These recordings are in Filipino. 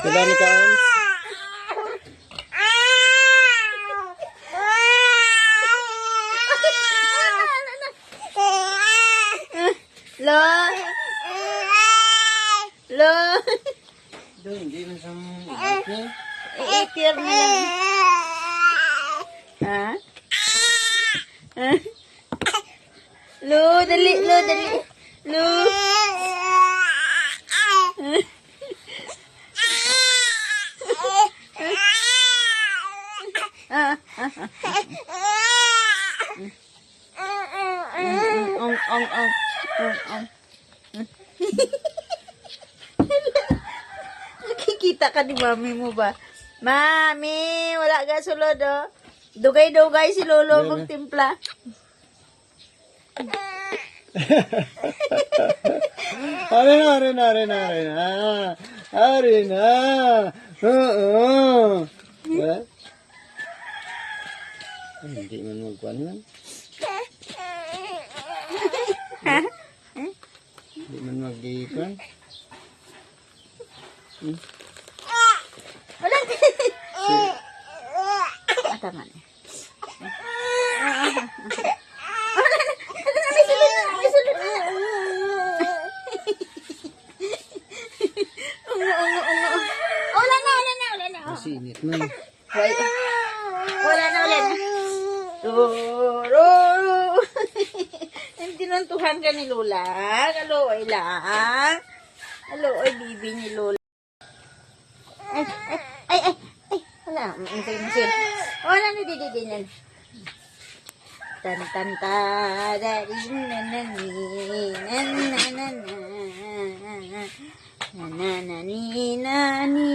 Wala ni kaon. Lo. Lo. Doon, hindi man sa mga. Iitir na lang. Ha? Ha? Lo, dali, lo, dali. Lo. Nakikita ka ni mami mo ba? Mami, wala ka sulod, oh. Dugay-dugay si Lolo mong timpla. Are na. Oo. Hindi man magkuhan man. Hindi man mag-iikuan. Wala. Tama na. Sinit man. Wala na. Roro. Tinuntuhan ka ni Lola. Aloy lang. Aloy, bibi ni Lola. Ay. Wala. Wala na dididinan. Tan-tan-ta. Na-na-na-ni-na-ni.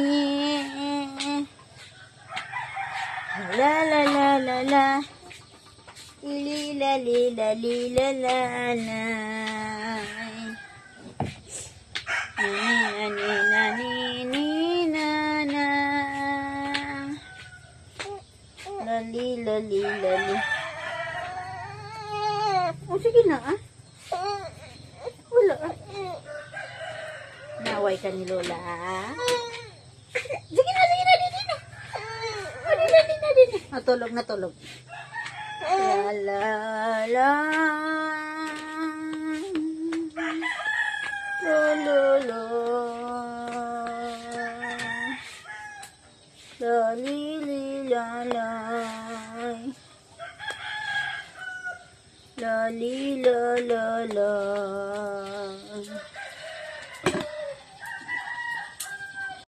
La-la-la-la-la. Lila-lila-lila-la-la. Ni-na-ni-na-ni-na-na. Lali-lali-lali. Oh, sige na, ah. Wala, ah. Naway ka ni Lola, ah. Sige na, dito na. Dito. Natulog. La la la. Lo. La li la la. La li la la la.